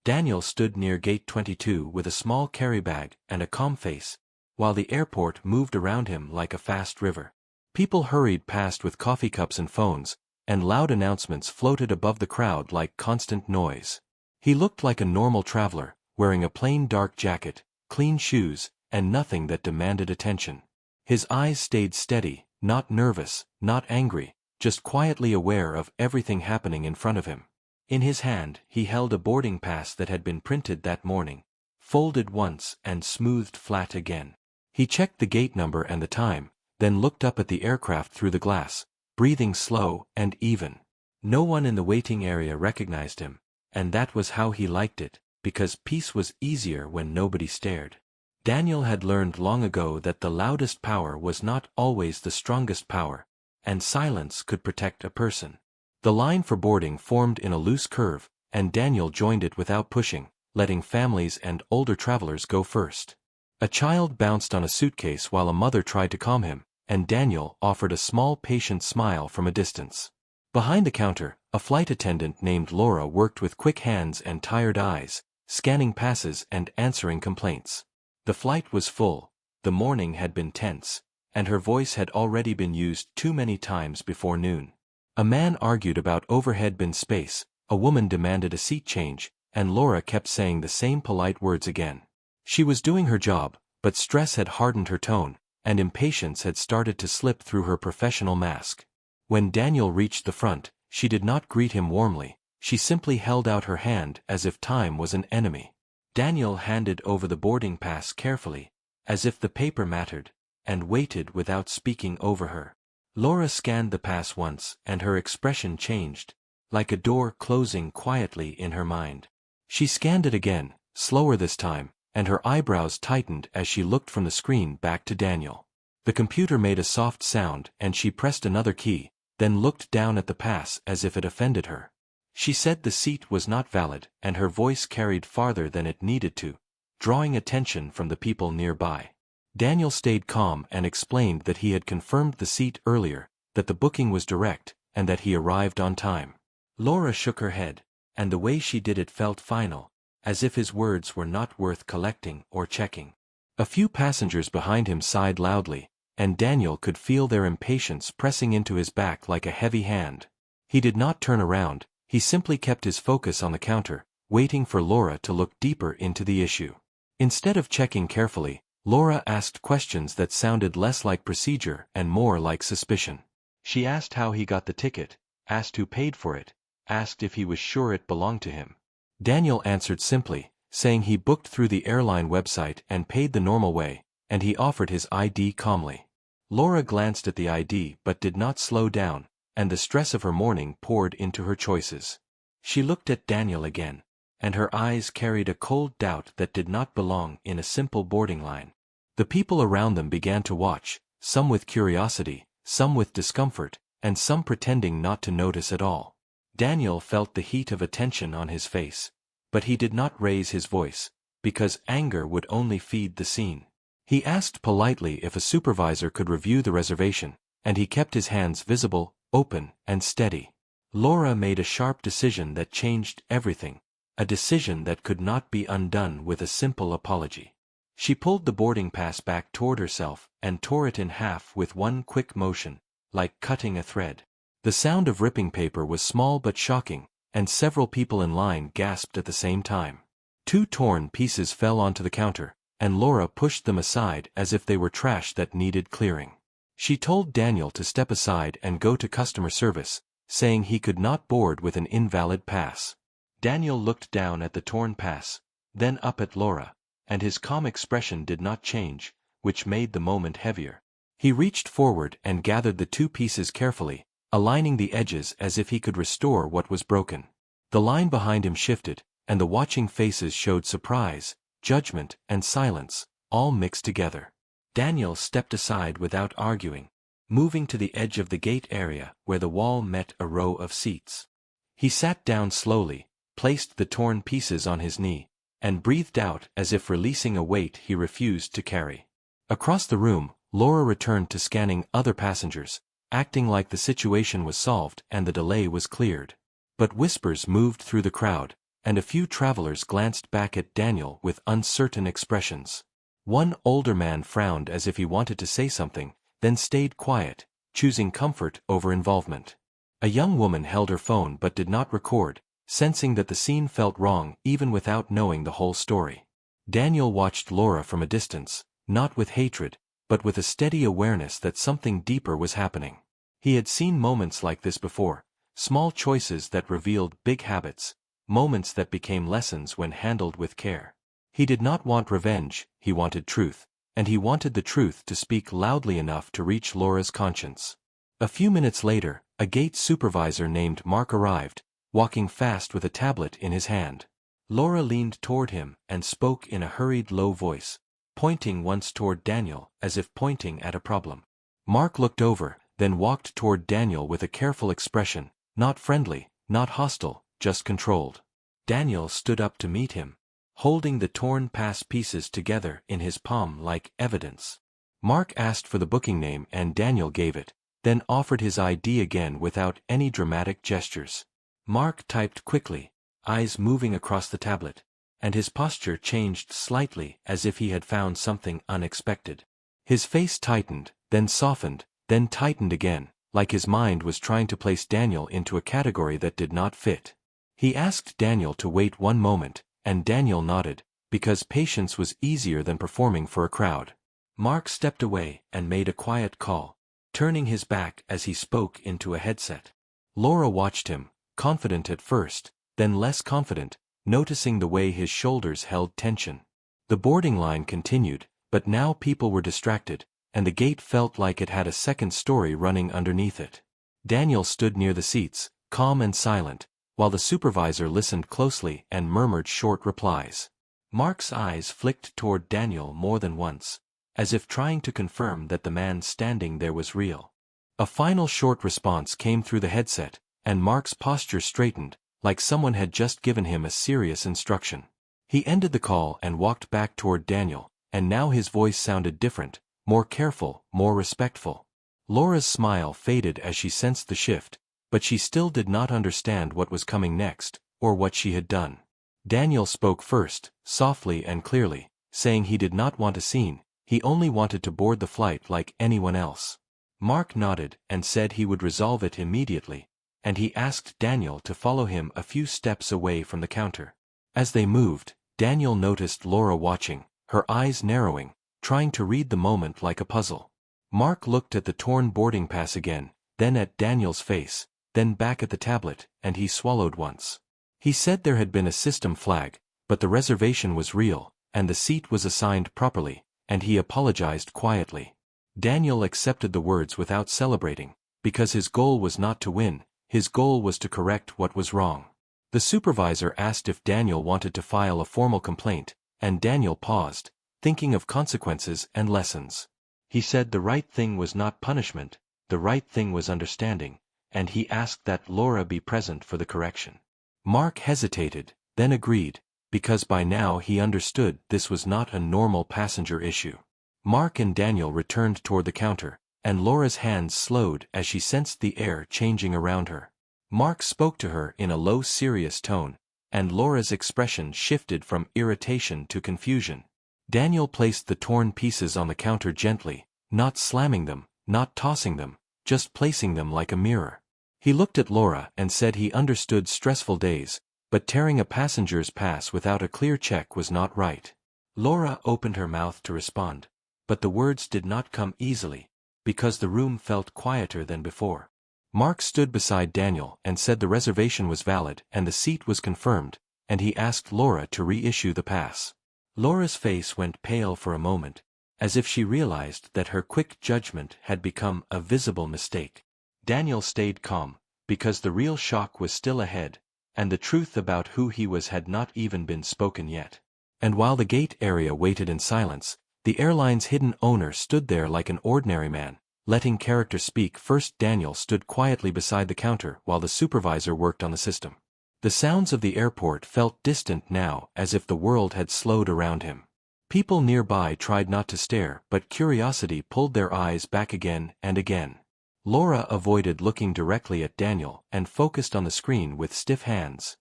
Daniel stood near gate 22 with a small carry bag and a calm face, while the airport moved around him like a fast river. People hurried past with coffee cups and phones, and loud announcements floated above the crowd like constant noise. He looked like a normal traveler, wearing a plain dark jacket, clean shoes, and nothing that demanded attention. His eyes stayed steady, not nervous, not angry, just quietly aware of everything happening in front of him. In his hand, he held a boarding pass that had been printed that morning, folded once and smoothed flat again. He checked the gate number and the time, then looked up at the aircraft through the glass, breathing slow and even. No one in the waiting area recognized him, and that was how he liked it, because peace was easier when nobody stared. Daniel had learned long ago that the loudest power was not always the strongest power, and silence could protect a person. The line for boarding formed in a loose curve, and Daniel joined it without pushing, letting families and older travelers go first. A child bounced on a suitcase while a mother tried to calm him, and Daniel offered a small patient smile from a distance. Behind the counter, a flight attendant named Laura worked with quick hands and tired eyes, scanning passes and answering complaints. The flight was full, the morning had been tense, and her voice had already been used too many times before noon. A man argued about overhead bin space, a woman demanded a seat change, and Laura kept saying the same polite words again. She was doing her job, but stress had hardened her tone, and impatience had started to slip through her professional mask. When Daniel reached the front, she did not greet him warmly, she simply held out her hand as if time was an enemy. Daniel handed over the boarding pass carefully, as if the paper mattered, and waited without speaking over her. Laura scanned the pass once, and her expression changed, like a door closing quietly in her mind. She scanned it again, slower this time, and her eyebrows tightened as she looked from the screen back to Daniel. The computer made a soft sound, and she pressed another key, then looked down at the pass as if it offended her. She said the seat was not valid, and her voice carried farther than it needed to, drawing attention from the people nearby. Daniel stayed calm and explained that he had confirmed the seat earlier, that the booking was direct, and that he arrived on time. Laura shook her head, and the way she did it felt final, as if his words were not worth collecting or checking. A few passengers behind him sighed loudly, and Daniel could feel their impatience pressing into his back like a heavy hand. He did not turn around, he simply kept his focus on the counter, waiting for Laura to look deeper into the issue. Instead of checking carefully, Laura asked questions that sounded less like procedure and more like suspicion. She asked how he got the ticket, asked who paid for it, asked if he was sure it belonged to him. Daniel answered simply, saying he booked through the airline website and paid the normal way, and he offered his ID calmly. Laura glanced at the ID but did not slow down, and the stress of her morning poured into her choices. She looked at Daniel again, and her eyes carried a cold doubt that did not belong in a simple boarding line. The people around them began to watch, some with curiosity, some with discomfort, and some pretending not to notice at all. Daniel felt the heat of attention on his face, but he did not raise his voice, because anger would only feed the scene. He asked politely if a supervisor could review the reservation, and he kept his hands visible, open, and steady. Laura made a sharp decision that changed everything, a decision that could not be undone with a simple apology. She pulled the boarding pass back toward herself and tore it in half with one quick motion, like cutting a thread. The sound of ripping paper was small but shocking, and several people in line gasped at the same time. 2 torn pieces fell onto the counter, and Laura pushed them aside as if they were trash that needed clearing. She told Daniel to step aside and go to customer service, saying he could not board with an invalid pass. Daniel looked down at the torn pass, then up at Laura, and his calm expression did not change, which made the moment heavier. He reached forward and gathered the 2 pieces carefully, aligning the edges as if he could restore what was broken. The line behind him shifted, and the watching faces showed surprise, judgment, and silence, all mixed together. Daniel stepped aside without arguing, moving to the edge of the gate area where the wall met a row of seats. He sat down slowly, placed the torn pieces on his knee, and breathed out as if releasing a weight he refused to carry. Across the room, Laura returned to scanning other passengers, acting like the situation was solved and the delay was cleared. But whispers moved through the crowd, and a few travelers glanced back at Daniel with uncertain expressions. One older man frowned as if he wanted to say something, then stayed quiet, choosing comfort over involvement. A young woman held her phone but did not record, sensing that the scene felt wrong even without knowing the whole story. Daniel watched Laura from a distance, not with hatred, but with a steady awareness that something deeper was happening. He had seen moments like this before, small choices that revealed big habits, moments that became lessons when handled with care. He did not want revenge, he wanted truth, and he wanted the truth to speak loudly enough to reach Laura's conscience. A few minutes later, a gate supervisor named Mark arrived, walking fast with a tablet in his hand. Laura leaned toward him and spoke in a hurried low voice, pointing once toward Daniel as if pointing at a problem. Mark looked over, then walked toward Daniel with a careful expression, not friendly, not hostile, just controlled. Daniel stood up to meet him, holding the torn pass pieces together in his palm like evidence. Mark asked for the booking name and Daniel gave it, then offered his ID again without any dramatic gestures. Mark typed quickly, eyes moving across the tablet, and his posture changed slightly as if he had found something unexpected. His face tightened, then softened, then tightened again, like his mind was trying to place Daniel into a category that did not fit. He asked Daniel to wait one moment, and Daniel nodded, because patience was easier than performing for a crowd. Mark stepped away and made a quiet call, turning his back as he spoke into a headset. Laura watched him, confident at first, then less confident, noticing the way his shoulders held tension. The boarding line continued, but now people were distracted, and the gate felt like it had a second story running underneath it. Daniel stood near the seats, calm and silent, while the supervisor listened closely and murmured short replies. Mark's eyes flicked toward Daniel more than once, as if trying to confirm that the man standing there was real. A final short response came through the headset, and Mark's posture straightened, like someone had just given him a serious instruction. He ended the call and walked back toward Daniel, and now his voice sounded different, more careful, more respectful. Laura's smile faded as she sensed the shift, but she still did not understand what was coming next, or what she had done. Daniel spoke first, softly and clearly, saying he did not want a scene, he only wanted to board the flight like anyone else. Mark nodded and said he would resolve it immediately, and he asked Daniel to follow him a few steps away from the counter. As they moved, Daniel noticed Laura watching, her eyes narrowing, trying to read the moment like a puzzle. Mark looked at the torn boarding pass again, then at Daniel's face, then back at the tablet, and he swallowed once. He said there had been a system flag, but the reservation was real, and the seat was assigned properly, and he apologized quietly. Daniel accepted the words without celebrating, because his goal was not to win, his goal was to correct what was wrong. The supervisor asked if Daniel wanted to file a formal complaint, and Daniel paused, thinking of consequences and lessons. He said the right thing was not punishment, the right thing was understanding, and he asked that Laura be present for the correction. Mark hesitated, then agreed, because by now he understood this was not a normal passenger issue. Mark and Daniel returned toward the counter, and Laura's hands slowed as she sensed the air changing around her. Mark spoke to her in a low, serious tone, and Laura's expression shifted from irritation to confusion. Daniel placed the torn pieces on the counter gently, not slamming them, not tossing them, just placing them like a mirror. He looked at Laura and said he understood stressful days, but tearing a passenger's pass without a clear check was not right. Laura opened her mouth to respond, but the words did not come easily, because the room felt quieter than before. Mark stood beside Daniel and said the reservation was valid and the seat was confirmed, and he asked Laura to reissue the pass. Laura's face went pale for a moment, as if she realized that her quick judgment had become a visible mistake. Daniel stayed calm, because the real shock was still ahead, and the truth about who he was had not even been spoken yet. And while the gate area waited in silence, the airline's hidden owner stood there like an ordinary man, letting character speak. First, Daniel stood quietly beside the counter while the supervisor worked on the system. The sounds of the airport felt distant now, as if the world had slowed around him. People nearby tried not to stare, but curiosity pulled their eyes back again and again. Laura avoided looking directly at Daniel and focused on the screen with stiff hands.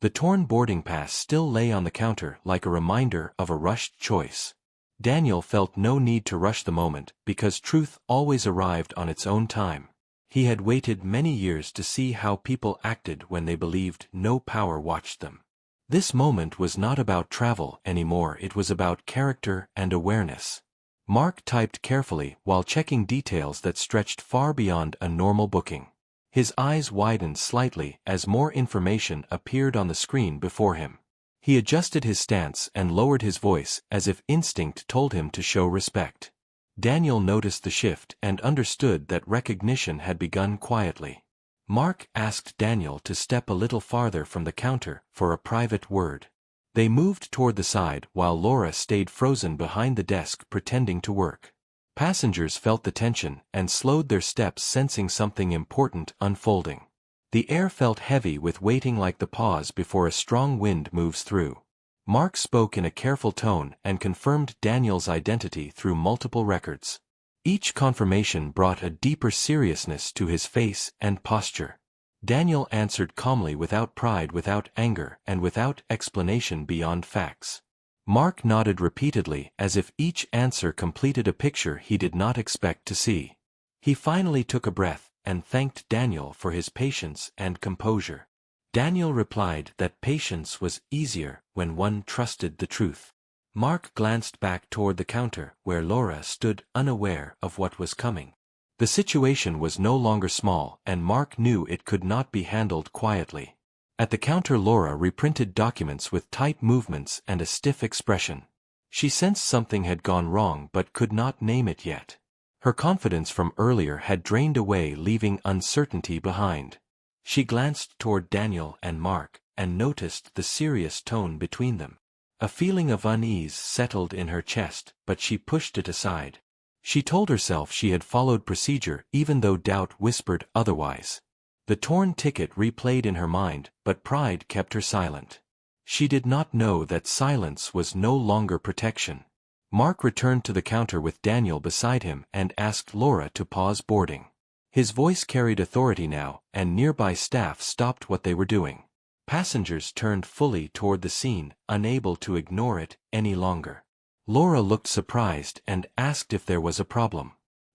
The torn boarding pass still lay on the counter like a reminder of a rushed choice. Daniel felt no need to rush the moment because truth always arrived on its own time. He had waited many years to see how people acted when they believed no power watched them. This moment was not about travel anymore, it was about character and awareness. Mark typed carefully while checking details that stretched far beyond a normal booking. His eyes widened slightly as more information appeared on the screen before him. He adjusted his stance and lowered his voice as if instinct told him to show respect. Daniel noticed the shift and understood that recognition had begun quietly. Mark asked Daniel to step a little farther from the counter for a private word. They moved toward the side while Laura stayed frozen behind the desk pretending to work. Passengers felt the tension and slowed their steps, sensing something important unfolding. The air felt heavy with waiting, like the pause before a strong wind moves through. Mark spoke in a careful tone and confirmed Daniel's identity through multiple records. Each confirmation brought a deeper seriousness to his face and posture. Daniel answered calmly, without pride, without anger, and without explanation beyond facts. Mark nodded repeatedly as if each answer completed a picture he did not expect to see. He finally took a breath and thanked Daniel for his patience and composure. Daniel replied that patience was easier when one trusted the truth. Mark glanced back toward the counter where Laura stood, unaware of what was coming. The situation was no longer small, and Mark knew it could not be handled quietly. At the counter, Laura reprinted documents with tight movements and a stiff expression. She sensed something had gone wrong but could not name it yet. Her confidence from earlier had drained away, leaving uncertainty behind. She glanced toward Daniel and Mark, and noticed the serious tone between them. A feeling of unease settled in her chest, but she pushed it aside. She told herself she had followed procedure even though doubt whispered otherwise. The torn ticket replayed in her mind, but pride kept her silent. She did not know that silence was no longer protection. Mark returned to the counter with Daniel beside him and asked Laura to pause boarding. His voice carried authority now, and nearby staff stopped what they were doing. Passengers turned fully toward the scene, unable to ignore it any longer. Laura looked surprised and asked if there was a problem.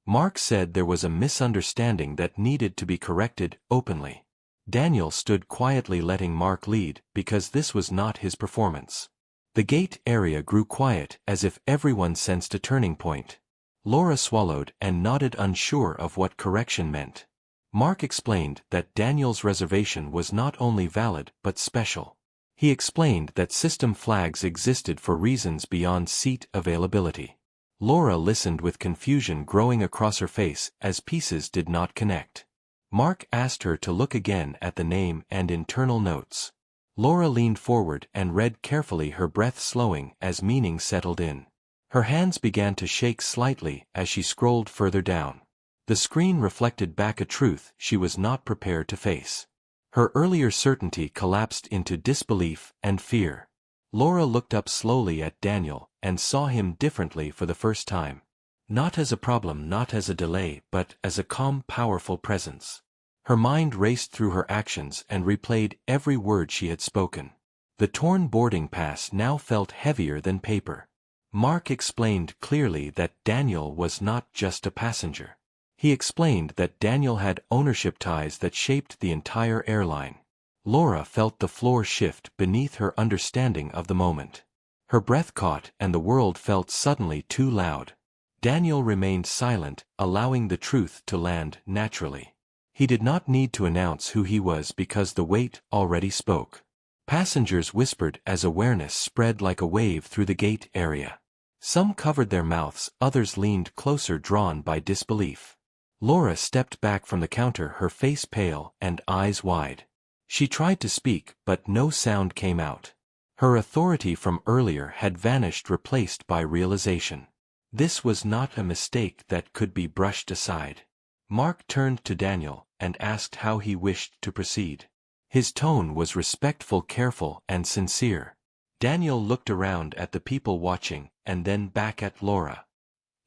Mark said there was a misunderstanding that needed to be corrected openly. Daniel stood quietly, letting Mark lead, because this was not his performance. The gate area grew quiet, as if everyone sensed a turning point. Laura swallowed and nodded, unsure of what correction meant. Mark explained that Daniel's reservation was not only valid but special. He explained that system flags existed for reasons beyond seat availability. Laura listened with confusion growing across her face as pieces did not connect. Mark asked her to look again at the name and internal notes. Laura leaned forward and read carefully, her breath slowing as meaning settled in. Her hands began to shake slightly as she scrolled further down. The screen reflected back a truth she was not prepared to face. Her earlier certainty collapsed into disbelief and fear. Laura looked up slowly at Daniel and saw him differently for the first time. Not as a problem, not as a delay, but as a calm, powerful presence. Her mind raced through her actions and replayed every word she had spoken. The torn boarding pass now felt heavier than paper. Mark explained clearly that Daniel was not just a passenger. He explained that Daniel had ownership ties that shaped the entire airline. Laura felt the floor shift beneath her understanding of the moment. Her breath caught and the world felt suddenly too loud. Daniel remained silent, allowing the truth to land naturally. He did not need to announce who he was because the weight already spoke. Passengers whispered as awareness spread like a wave through the gate area. Some covered their mouths, others leaned closer, drawn by disbelief. Laura stepped back from the counter, her face pale and eyes wide. She tried to speak, but no sound came out. Her authority from earlier had vanished, replaced by realization. This was not a mistake that could be brushed aside. Mark turned to Daniel and asked how he wished to proceed. His tone was respectful, careful, and sincere. Daniel looked around at the people watching and then back at Laura.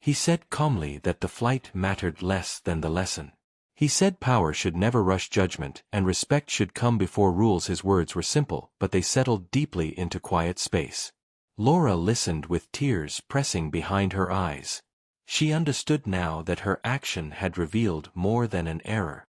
He said calmly that the flight mattered less than the lesson. He said power should never rush judgment and respect should come before rules. His words were simple, but they settled deeply into quiet space. Laura listened with tears pressing behind her eyes. She understood now that her action had revealed more than an error.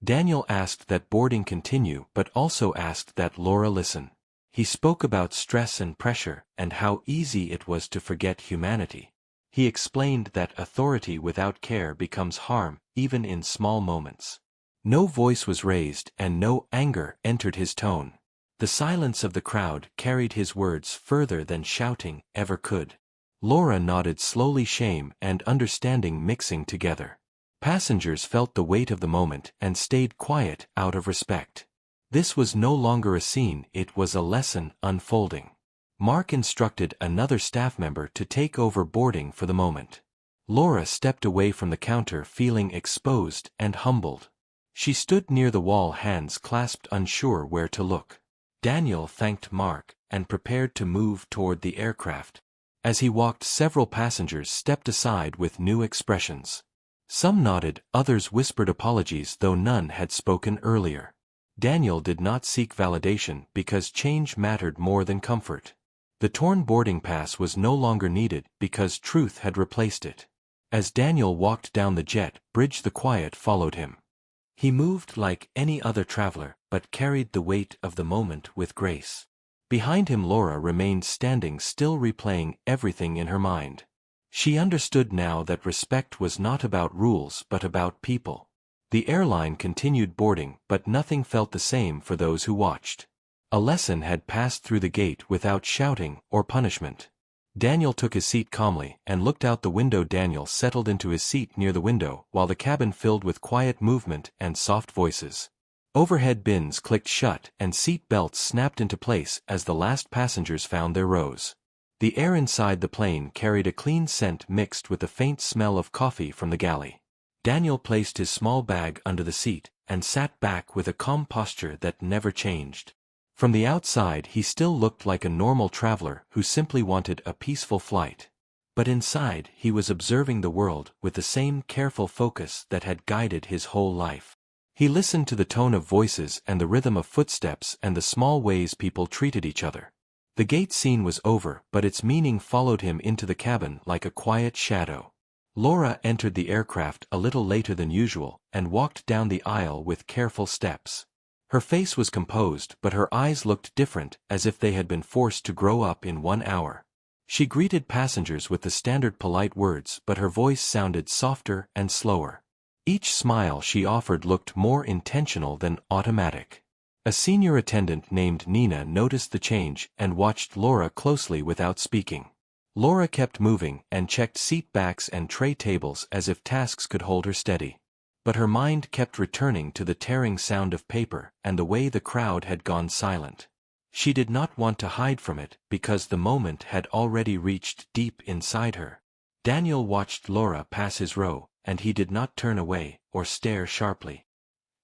Daniel asked that boarding continue but also asked that Laura listen. He spoke about stress and pressure and how easy it was to forget humanity. He explained that authority without care becomes harm, even in small moments. No voice was raised and no anger entered his tone. The silence of the crowd carried his words further than shouting ever could. Laura nodded slowly, shame and understanding mixing together. Passengers felt the weight of the moment and stayed quiet out of respect. This was no longer a scene, it was a lesson unfolding. Mark instructed another staff member to take over boarding for the moment. Laura stepped away from the counter feeling exposed and humbled. She stood near the wall, hands clasped, unsure where to look. Daniel thanked Mark and prepared to move toward the aircraft. As he walked, several passengers stepped aside with new expressions. Some nodded, others whispered apologies, though none had spoken earlier. Daniel did not seek validation because change mattered more than comfort. The torn boarding pass was no longer needed because truth had replaced it. As Daniel walked down the jet bridge, the quiet followed him. He moved like any other traveler, but carried the weight of the moment with grace. Behind him, Laura remained standing still, replaying everything in her mind. She understood now that respect was not about rules but about people. The airline continued boarding, but nothing felt the same for those who watched. A lesson had passed through the gate without shouting or punishment. Daniel took his seat calmly and looked out the window. Daniel settled into his seat near the window while the cabin filled with quiet movement and soft voices. Overhead bins clicked shut and seat belts snapped into place as the last passengers found their rows. The air inside the plane carried a clean scent mixed with the faint smell of coffee from the galley. Daniel placed his small bag under the seat and sat back with a calm posture that never changed. From the outside he still looked like a normal traveler who simply wanted a peaceful flight. But inside he was observing the world with the same careful focus that had guided his whole life. He listened to the tone of voices and the rhythm of footsteps and the small ways people treated each other. The gate scene was over, but its meaning followed him into the cabin like a quiet shadow. Laura entered the aircraft a little later than usual and walked down the aisle with careful steps. Her face was composed, but her eyes looked different, as if they had been forced to grow up in 1 hour. She greeted passengers with the standard polite words, but her voice sounded softer and slower. Each smile she offered looked more intentional than automatic. A senior attendant named Nina noticed the change and watched Laura closely without speaking. Laura kept moving and checked seat backs and tray tables as if tasks could hold her steady. But her mind kept returning to the tearing sound of paper and the way the crowd had gone silent. She did not want to hide from it because the moment had already reached deep inside her. Daniel watched Laura pass his row, and he did not turn away or stare sharply.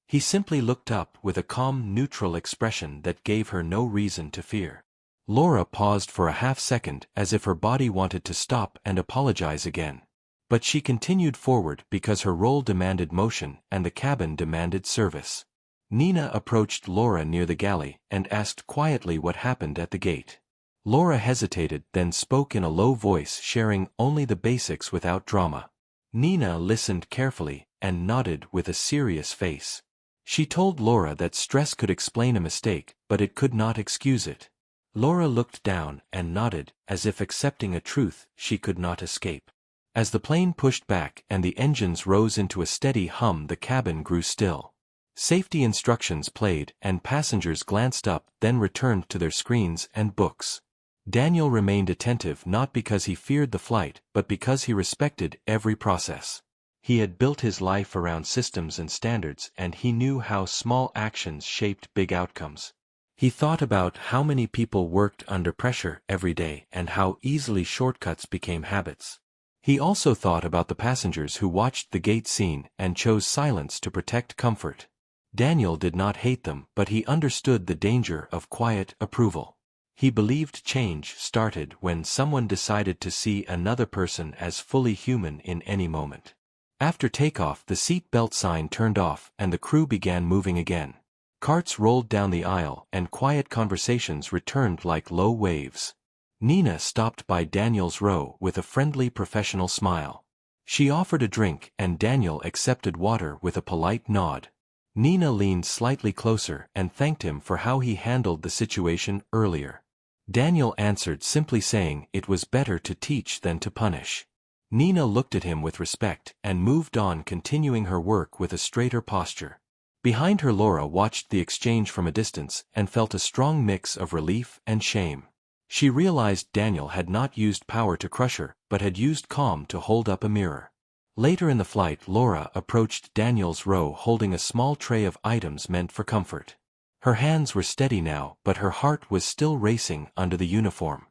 He simply looked up with a calm, neutral expression that gave her no reason to fear. Laura paused for a half-second as if her body wanted to stop and apologize again. But she continued forward because her role demanded motion and the cabin demanded service. Nina approached Laura near the galley and asked quietly what happened at the gate. Laura hesitated, then spoke in a low voice, sharing only the basics without drama. Nina listened carefully and nodded with a serious face. She told Laura that stress could explain a mistake, but it could not excuse it. Laura looked down and nodded, as if accepting a truth she could not escape. As the plane pushed back and the engines rose into a steady hum, the cabin grew still. Safety instructions played and passengers glanced up, then returned to their screens and books. Daniel remained attentive, not because he feared the flight, but because he respected every process. He had built his life around systems and standards, and he knew how small actions shaped big outcomes. He thought about how many people worked under pressure every day and how easily shortcuts became habits. He also thought about the passengers who watched the gate scene and chose silence to protect comfort. Daniel did not hate them, but he understood the danger of quiet approval. He believed change started when someone decided to see another person as fully human in any moment. After takeoff, the seat belt sign turned off and the crew began moving again. Carts rolled down the aisle and quiet conversations returned like low waves. Nina stopped by Daniel's row with a friendly professional smile. She offered a drink and Daniel accepted water with a polite nod. Nina leaned slightly closer and thanked him for how he handled the situation earlier. Daniel answered simply saying it was better to teach than to punish. Nina looked at him with respect and moved on, continuing her work with a straighter posture. Behind her, Laura watched the exchange from a distance and felt a strong mix of relief and shame. She realized Daniel had not used power to crush her, but had used calm to hold up a mirror. Later in the flight, Laura approached Daniel's row holding a small tray of items meant for comfort. Her hands were steady now, but her heart was still racing under the uniform.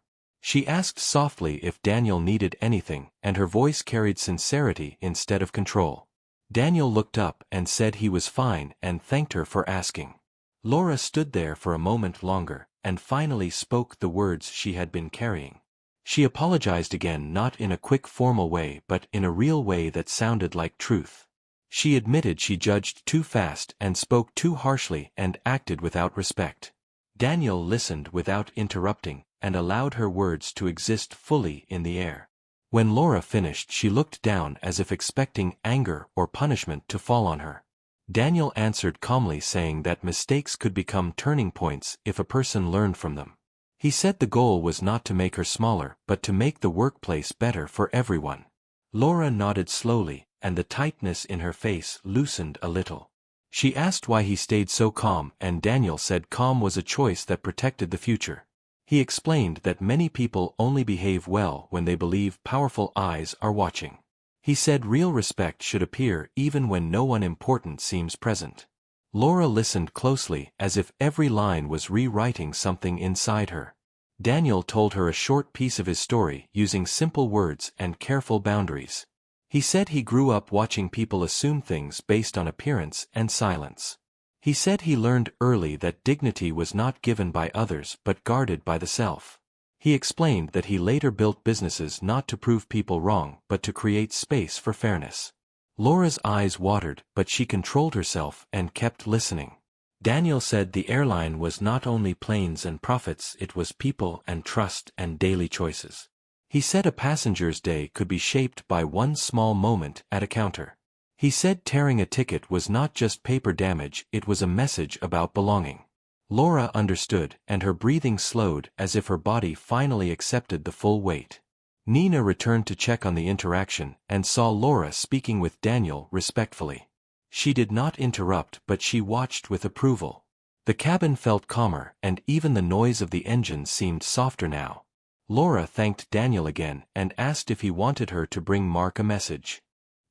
She asked softly if Daniel needed anything, and her voice carried sincerity instead of control. Daniel looked up and said he was fine and thanked her for asking. Laura stood there for a moment longer, and finally spoke the words she had been carrying. She apologized again, not in a quick formal way but in a real way that sounded like truth. She admitted she judged too fast and spoke too harshly and acted without respect. Daniel listened without interrupting, and allowed her words to exist fully in the air. When Laura finished, she looked down as if expecting anger or punishment to fall on her. Daniel answered calmly, saying that mistakes could become turning points if a person learned from them. He said the goal was not to make her smaller, but to make the workplace better for everyone. Laura nodded slowly, and the tightness in her face loosened a little. She asked why he stayed so calm, and Daniel said calm was a choice that protected the future. He explained that many people only behave well when they believe powerful eyes are watching. He said real respect should appear even when no one important seems present. Laura listened closely, as if every line was rewriting something inside her. Daniel told her a short piece of his story using simple words and careful boundaries. He said he grew up watching people assume things based on appearance and silence. He said he learned early that dignity was not given by others but guarded by the self. He explained that he later built businesses not to prove people wrong but to create space for fairness. Laura's eyes watered, but she controlled herself and kept listening. Daniel said the airline was not only planes and profits, it was people and trust and daily choices. He said a passenger's day could be shaped by one small moment at a counter. He said tearing a ticket was not just paper damage, it was a message about belonging. Laura understood, and her breathing slowed as if her body finally accepted the full weight. Nina returned to check on the interaction and saw Laura speaking with Daniel respectfully. She did not interrupt, but she watched with approval. The cabin felt calmer, and even the noise of the engine seemed softer now. Laura thanked Daniel again and asked if he wanted her to bring Mark a message.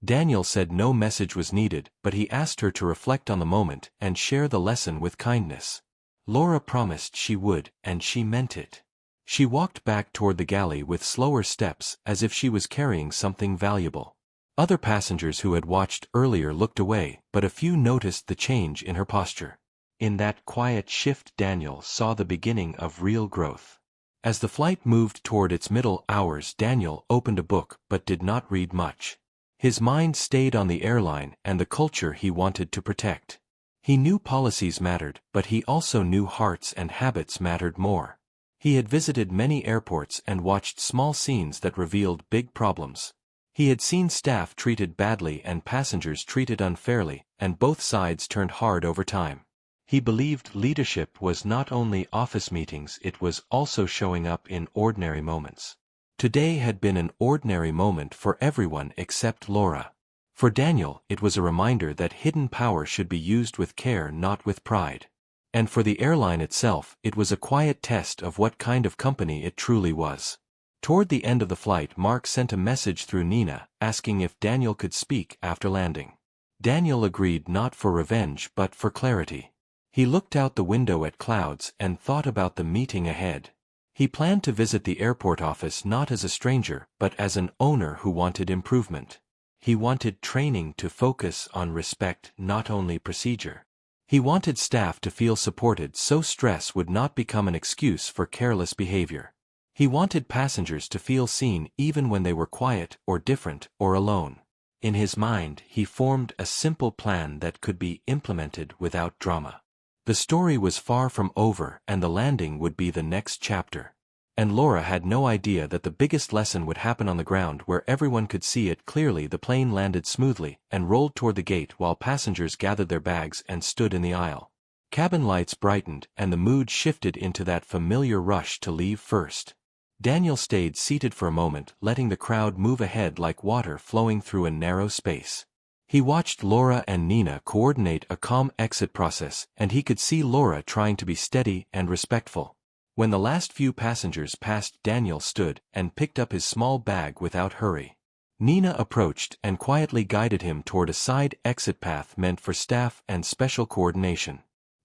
Daniel said no message was needed, but he asked her to reflect on the moment and share the lesson with kindness. Laura promised she would, and she meant it. She walked back toward the galley with slower steps, as if she was carrying something valuable. Other passengers who had watched earlier looked away, but a few noticed the change in her posture. In that quiet shift, Daniel saw the beginning of real growth. As the flight moved toward its middle hours, Daniel opened a book but did not read much. His mind stayed on the airline and the culture he wanted to protect. He knew policies mattered, but he also knew hearts and habits mattered more. He had visited many airports and watched small scenes that revealed big problems. He had seen staff treated badly and passengers treated unfairly, and both sides turned hard over time. He believed leadership was not only office meetings, it was also showing up in ordinary moments. Today had been an ordinary moment for everyone except Laura. For Daniel, it was a reminder that hidden power should be used with care, not with pride. And for the airline itself, it was a quiet test of what kind of company it truly was. Toward the end of the flight, Mark sent a message through Nina, asking if Daniel could speak after landing. Daniel agreed, not for revenge but for clarity. He looked out the window at clouds and thought about the meeting ahead. He planned to visit the airport office not as a stranger, but as an owner who wanted improvement. He wanted training to focus on respect, not only procedure. He wanted staff to feel supported so stress would not become an excuse for careless behavior. He wanted passengers to feel seen even when they were quiet or different or alone. In his mind, he formed a simple plan that could be implemented without drama. The story was far from over, and the landing would be the next chapter. And Laura had no idea that the biggest lesson would happen on the ground where everyone could see it clearly. The plane landed smoothly and rolled toward the gate while passengers gathered their bags and stood in the aisle. Cabin lights brightened and the mood shifted into that familiar rush to leave first. Daniel stayed seated for a moment, letting the crowd move ahead like water flowing through a narrow space. He watched Laura and Nina coordinate a calm exit process, and he could see Laura trying to be steady and respectful. When the last few passengers passed, Daniel stood and picked up his small bag without hurry. Nina approached and quietly guided him toward a side exit path meant for staff and special coordination.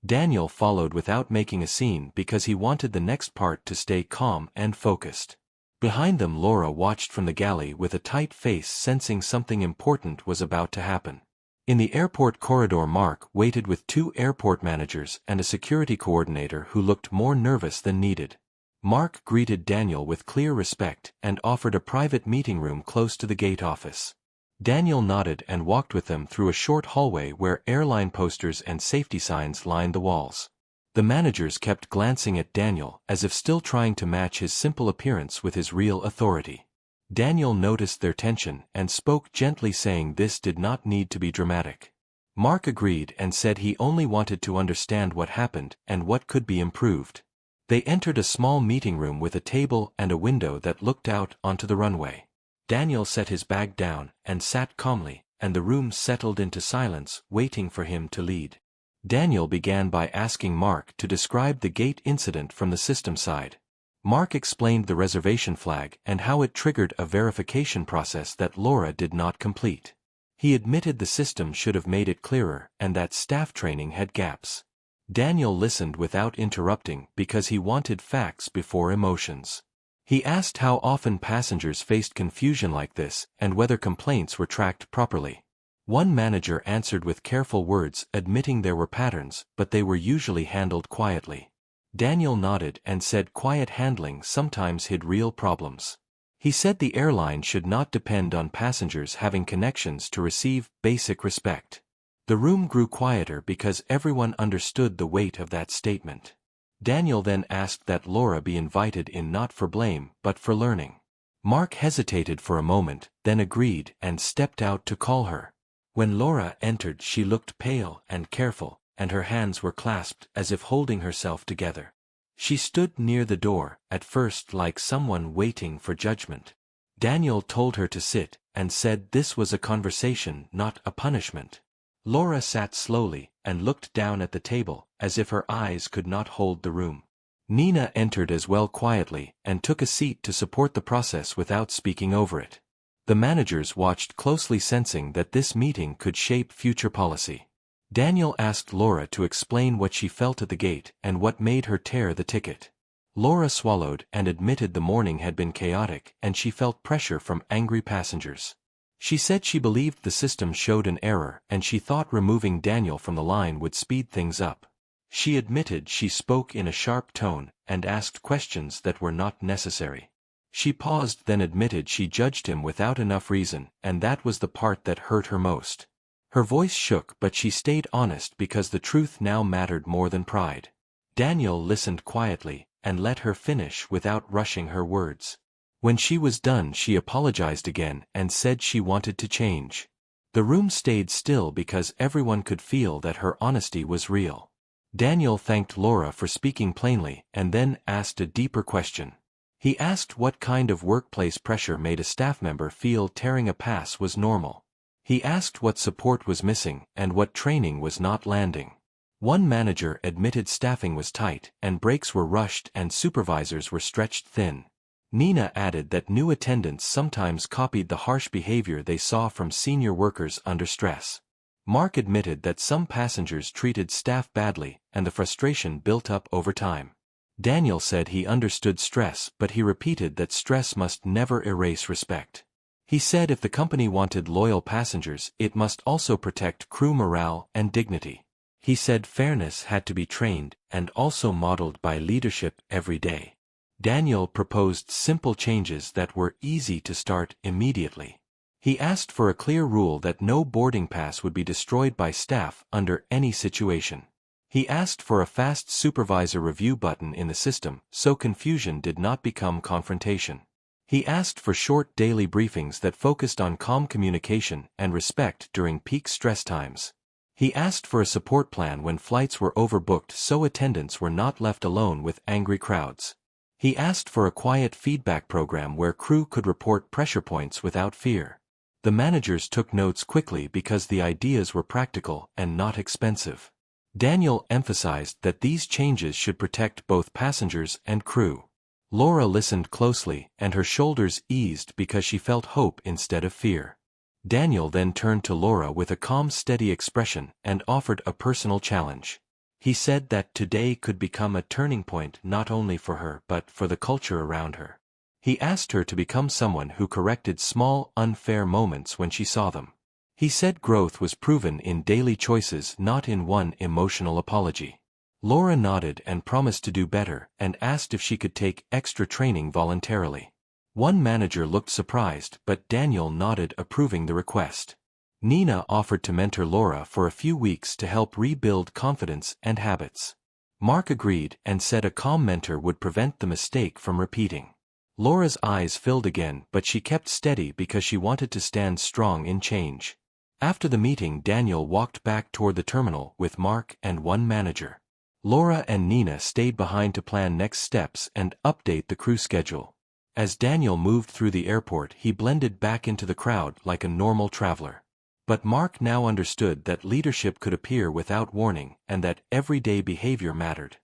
Daniel followed without making a scene because he wanted the next part to stay calm and focused. Behind them, Laura watched from the galley with a tight face, sensing something important was about to happen. In the airport corridor, Mark waited with 2 airport managers and a security coordinator who looked more nervous than needed. Mark greeted Daniel with clear respect and offered a private meeting room close to the gate office. Daniel nodded and walked with them through a short hallway where airline posters and safety signs lined the walls. The managers kept glancing at Daniel as if still trying to match his simple appearance with his real authority. Daniel noticed their tension and spoke gently, saying this did not need to be dramatic. Mark agreed and said he only wanted to understand what happened and what could be improved. They entered a small meeting room with a table and a window that looked out onto the runway. Daniel set his bag down and sat calmly, and the room settled into silence, waiting for him to lead. Daniel began by asking Mark to describe the gate incident from the system side. Mark explained the reservation flag and how it triggered a verification process that Laura did not complete. He admitted the system should have made it clearer and that staff training had gaps. Daniel listened without interrupting because he wanted facts before emotions. He asked how often passengers faced confusion like this and whether complaints were tracked properly. One manager answered with careful words, admitting there were patterns, but they were usually handled quietly. Daniel nodded and said quiet handling sometimes hid real problems. He said the airline should not depend on passengers having connections to receive basic respect. The room grew quieter because everyone understood the weight of that statement. Daniel then asked that Laura be invited in, not for blame, but for learning. Mark hesitated for a moment, then agreed and stepped out to call her. When Laura entered, she looked pale and careful, and her hands were clasped as if holding herself together. She stood near the door, at first like someone waiting for judgment. Daniel told her to sit, and said this was a conversation, not a punishment. Laura sat slowly, and looked down at the table, as if her eyes could not hold the room. Nina entered as well quietly, and took a seat to support the process without speaking over it. The managers watched closely, sensing that this meeting could shape future policy. Daniel asked Laura to explain what she felt at the gate and what made her tear the ticket. Laura swallowed and admitted the morning had been chaotic and she felt pressure from angry passengers. She said she believed the system showed an error and she thought removing Daniel from the line would speed things up. She admitted she spoke in a sharp tone and asked questions that were not necessary. She paused, then admitted she judged him without enough reason, and that was the part that hurt her most. Her voice shook, but she stayed honest because the truth now mattered more than pride. Daniel listened quietly and let her finish without rushing her words. When she was done, she apologized again and said she wanted to change. The room stayed still because everyone could feel that her honesty was real. Daniel thanked Laura for speaking plainly and then asked a deeper question. He asked what kind of workplace pressure made a staff member feel tearing a pass was normal. He asked what support was missing and what training was not landing. One manager admitted staffing was tight and breaks were rushed and supervisors were stretched thin. Nina added that new attendants sometimes copied the harsh behavior they saw from senior workers under stress. Mark admitted that some passengers treated staff badly and the frustration built up over time. Daniel said he understood stress, but he repeated that stress must never erase respect. He said if the company wanted loyal passengers, it must also protect crew morale and dignity. He said fairness had to be trained and also modeled by leadership every day. Daniel proposed simple changes that were easy to start immediately. He asked for a clear rule that no boarding pass would be destroyed by staff under any situation. He asked for a fast supervisor review button in the system so confusion did not become confrontation. He asked for short daily briefings that focused on calm communication and respect during peak stress times. He asked for a support plan when flights were overbooked so attendants were not left alone with angry crowds. He asked for a quiet feedback program where crew could report pressure points without fear. The managers took notes quickly because the ideas were practical and not expensive. Daniel emphasized that these changes should protect both passengers and crew. Laura listened closely, and her shoulders eased because she felt hope instead of fear. Daniel then turned to Laura with a calm, steady expression and offered a personal challenge. He said that today could become a turning point not only for her but for the culture around her. He asked her to become someone who corrected small, unfair moments when she saw them. He said growth was proven in daily choices, not in one emotional apology. Laura nodded and promised to do better and asked if she could take extra training voluntarily. One manager looked surprised, but Daniel nodded, approving the request. Nina offered to mentor Laura for a few weeks to help rebuild confidence and habits. Mark agreed and said a calm mentor would prevent the mistake from repeating. Laura's eyes filled again, but she kept steady because she wanted to stand strong in change. After the meeting, Daniel walked back toward the terminal with Mark and one manager. Laura and Nina stayed behind to plan next steps and update the crew schedule. As Daniel moved through the airport, he blended back into the crowd like a normal traveler. But Mark now understood that leadership could appear without warning and that everyday behavior mattered.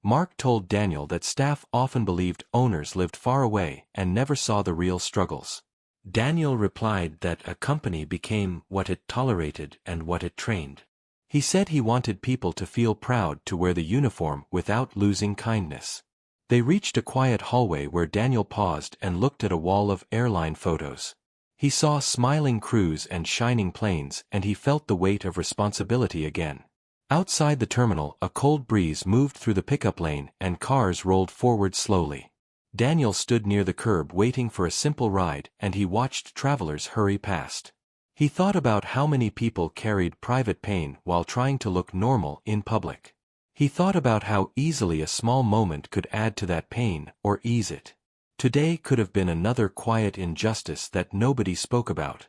Mark told Daniel that staff often believed owners lived far away and never saw the real struggles. Daniel replied that a company became what it tolerated and what it trained. He said he wanted people to feel proud to wear the uniform without losing kindness. They reached a quiet hallway where Daniel paused and looked at a wall of airline photos. He saw smiling crews and shining planes, and he felt the weight of responsibility again. Outside the terminal, a cold breeze moved through the pickup lane and cars rolled forward slowly. Daniel stood near the curb waiting for a simple ride, and he watched travelers hurry past. He thought about how many people carried private pain while trying to look normal in public. He thought about how easily a small moment could add to that pain or ease it. Today could have been another quiet injustice that nobody spoke about.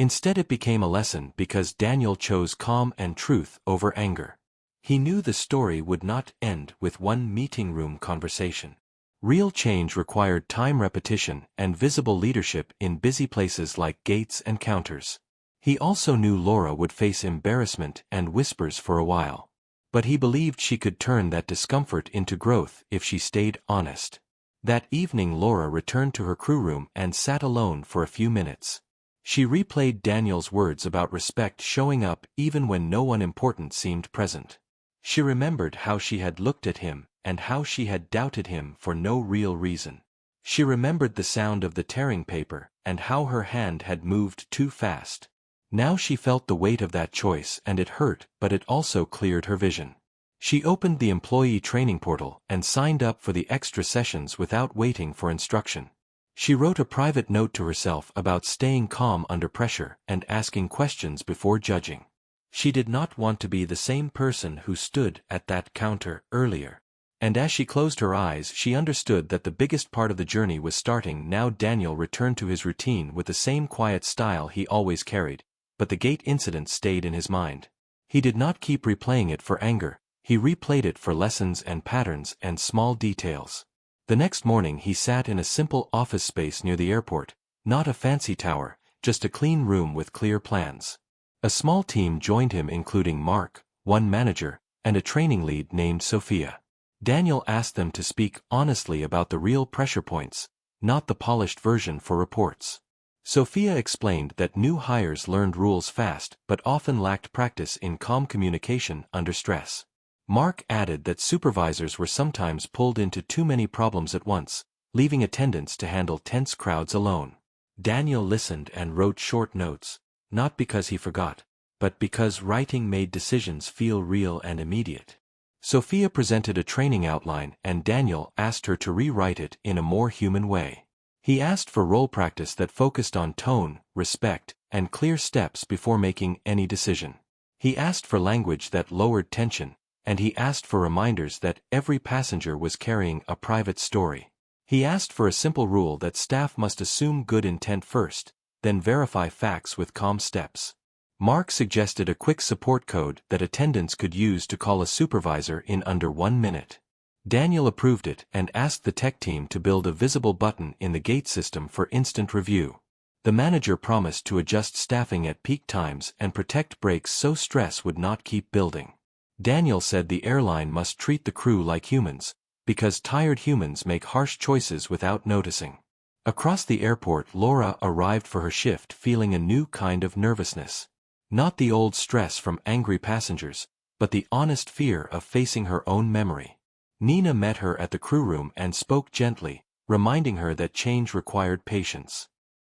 Instead it became a lesson because Daniel chose calm and truth over anger. He knew the story would not end with one meeting room conversation. Real change required time, repetition, and visible leadership in busy places like gates and counters. He also knew Laura would face embarrassment and whispers for a while. But he believed she could turn that discomfort into growth if she stayed honest. That evening Laura returned to her crew room and sat alone for a few minutes. She replayed Daniel's words about respect showing up even when no one important seemed present. She remembered how she had looked at him and how she had doubted him for no real reason. She remembered the sound of the tearing paper and how her hand had moved too fast. Now she felt the weight of that choice and it hurt, but it also cleared her vision. She opened the employee training portal and signed up for the extra sessions without waiting for instruction. She wrote a private note to herself about staying calm under pressure and asking questions before judging. She did not want to be the same person who stood at that counter earlier. And as she closed her eyes, she understood that the biggest part of the journey was starting now. Daniel returned to his routine with the same quiet style he always carried, but the gate incident stayed in his mind. He did not keep replaying it for anger, he replayed it for lessons and patterns and small details. The next morning he sat in a simple office space near the airport, not a fancy tower, just a clean room with clear plans. A small team joined him including Mark, one manager, and a training lead named Sophia. Daniel asked them to speak honestly about the real pressure points, not the polished version for reports. Sophia explained that new hires learned rules fast but often lacked practice in calm communication under stress. Mark added that supervisors were sometimes pulled into too many problems at once, leaving attendants to handle tense crowds alone. Daniel listened and wrote short notes, not because he forgot, but because writing made decisions feel real and immediate. Sophia presented a training outline and Daniel asked her to rewrite it in a more human way. He asked for role practice that focused on tone, respect, and clear steps before making any decision. He asked for language that lowered tension, and he asked for reminders that every passenger was carrying a private story. He asked for a simple rule that staff must assume good intent first, then verify facts with calm steps. Mark suggested a quick support code that attendants could use to call a supervisor in under 1 minute. Daniel approved it and asked the tech team to build a visible button in the gate system for instant review. The manager promised to adjust staffing at peak times and protect breaks so stress would not keep building. Daniel said the airline must treat the crew like humans, because tired humans make harsh choices without noticing. Across the airport, Laura arrived for her shift feeling a new kind of nervousness. Not the old stress from angry passengers, but the honest fear of facing her own memory. Nina met her at the crew room and spoke gently, reminding her that change required patience.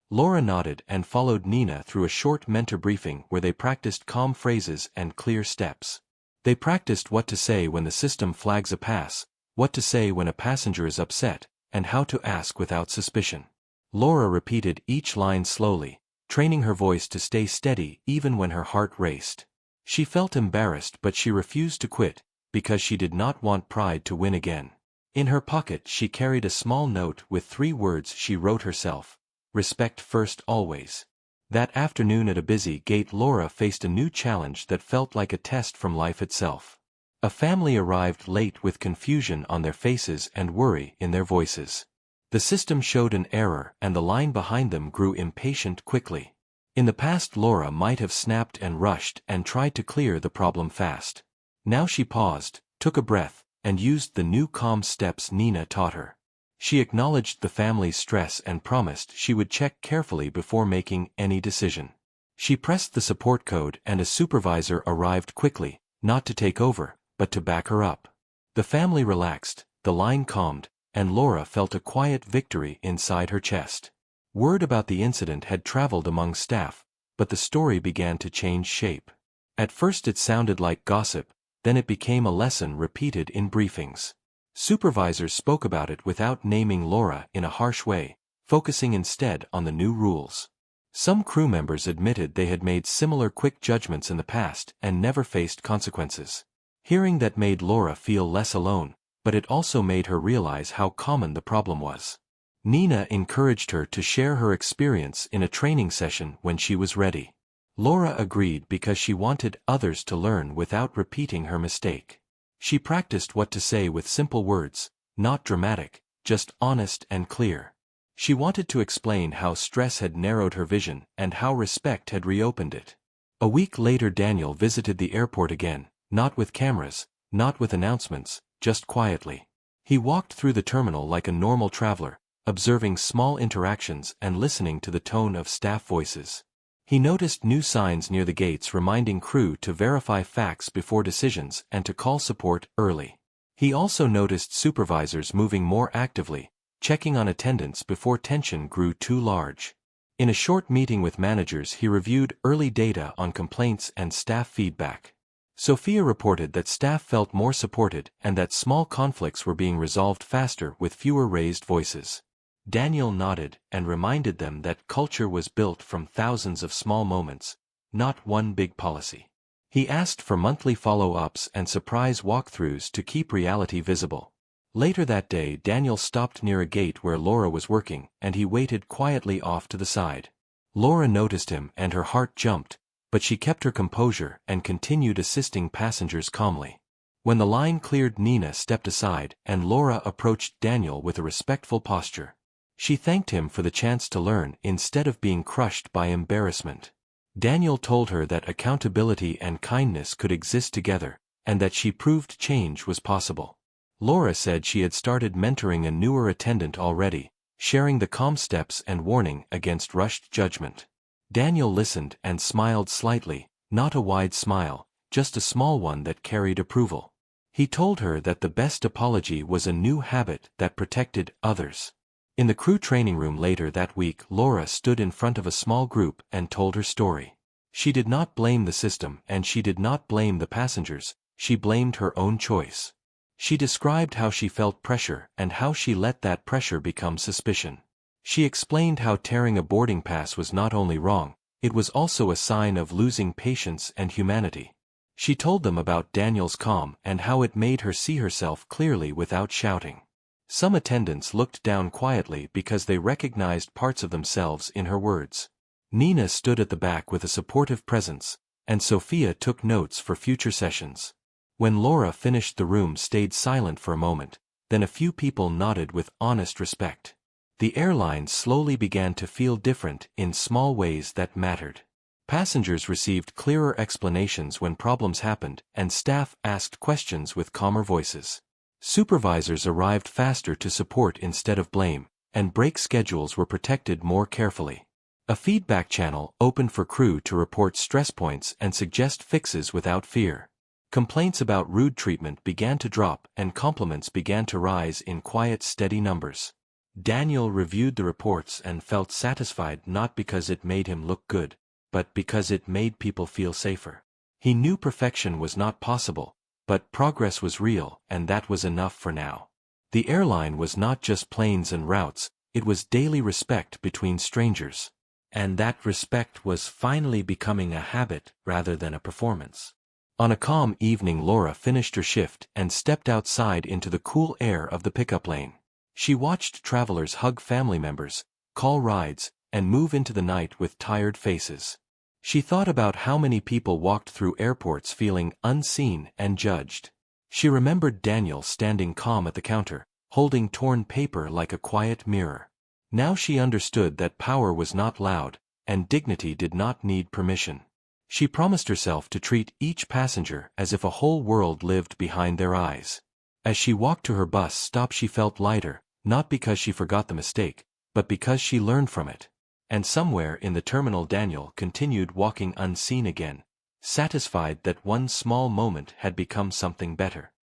Laura nodded and followed Nina through a short mentor briefing where they practiced calm phrases and clear steps. They practiced what to say when the system flags a pass, what to say when a passenger is upset, and how to ask without suspicion. Laura repeated each line slowly, training her voice to stay steady even when her heart raced. She felt embarrassed, but she refused to quit, because she did not want pride to win again. In her pocket she carried a small note with 3 words she wrote herself: "Respect first always." That afternoon at a busy gate, Laura faced a new challenge that felt like a test from life itself. A family arrived late with confusion on their faces and worry in their voices. The system showed an error and the line behind them grew impatient quickly. In the past, Laura might have snapped and rushed and tried to clear the problem fast. Now she paused, took a breath, and used the new calm steps Nina taught her. She acknowledged the family's stress and promised she would check carefully before making any decision. She pressed the support code and a supervisor arrived quickly, not to take over, but to back her up. The family relaxed, the line calmed, and Laura felt a quiet victory inside her chest. Word about the incident had traveled among staff, but the story began to change shape. At first it sounded like gossip, then it became a lesson repeated in briefings. Supervisors spoke about it without naming Laura in a harsh way, focusing instead on the new rules. Some crew members admitted they had made similar quick judgments in the past and never faced consequences. Hearing that made Laura feel less alone, but it also made her realize how common the problem was. Nina encouraged her to share her experience in a training session when she was ready. Laura agreed because she wanted others to learn without repeating her mistake. She practiced what to say with simple words, not dramatic, just honest and clear. She wanted to explain how stress had narrowed her vision and how respect had reopened it. A week later, Daniel visited the airport again, not with cameras, not with announcements, just quietly. He walked through the terminal like a normal traveler, observing small interactions and listening to the tone of staff voices. He noticed new signs near the gates reminding crew to verify facts before decisions and to call support early. He also noticed supervisors moving more actively, checking on attendants before tension grew too large. In a short meeting with managers, he reviewed early data on complaints and staff feedback. Sophia reported that staff felt more supported and that small conflicts were being resolved faster with fewer raised voices. Daniel nodded and reminded them that culture was built from thousands of small moments, not one big policy. He asked for monthly follow-ups and surprise walkthroughs to keep reality visible. Later that day, Daniel stopped near a gate where Laura was working, and he waited quietly off to the side. Laura noticed him and her heart jumped, but she kept her composure and continued assisting passengers calmly. When the line cleared, Nina stepped aside and Laura approached Daniel with a respectful posture. She thanked him for the chance to learn instead of being crushed by embarrassment. Daniel told her that accountability and kindness could exist together, and that she proved change was possible. Laura said she had started mentoring a newer attendant already, sharing the calm steps and warning against rushed judgment. Daniel listened and smiled slightly, not a wide smile, just a small one that carried approval. He told her that the best apology was a new habit that protected others. In the crew training room later that week, Laura stood in front of a small group and told her story. She did not blame the system and she did not blame the passengers, she blamed her own choice. She described how she felt pressure and how she let that pressure become suspicion. She explained how tearing a boarding pass was not only wrong, it was also a sign of losing patience and humanity. She told them about Daniel's calm and how it made her see herself clearly without shouting. Some attendants looked down quietly because they recognized parts of themselves in her words. Nina stood at the back with a supportive presence, and Sophia took notes for future sessions. When Laura finished, the room stayed silent for a moment, then a few people nodded with honest respect. The airline slowly began to feel different in small ways that mattered. Passengers received clearer explanations when problems happened, and staff asked questions with calmer voices. Supervisors arrived faster to support instead of blame, and break schedules were protected more carefully. A feedback channel opened for crew to report stress points and suggest fixes without fear. Complaints about rude treatment began to drop, and compliments began to rise in quiet, steady numbers. Daniel reviewed the reports and felt satisfied, not because it made him look good, but because it made people feel safer. He knew perfection was not possible, but progress was real, and that was enough for now. The airline was not just planes and routes, it was daily respect between strangers. And that respect was finally becoming a habit rather than a performance. On a calm evening, Laura finished her shift and stepped outside into the cool air of the pickup lane. She watched travelers hug family members, call rides, and move into the night with tired faces. She thought about how many people walked through airports feeling unseen and judged. She remembered Daniel standing calm at the counter, holding torn paper like a quiet mirror. Now she understood that power was not loud, and dignity did not need permission. She promised herself to treat each passenger as if a whole world lived behind their eyes. As she walked to her bus stop, she felt lighter, not because she forgot the mistake, but because she learned from it. And somewhere in the terminal, Daniel continued walking unseen again, satisfied that one small moment had become something better.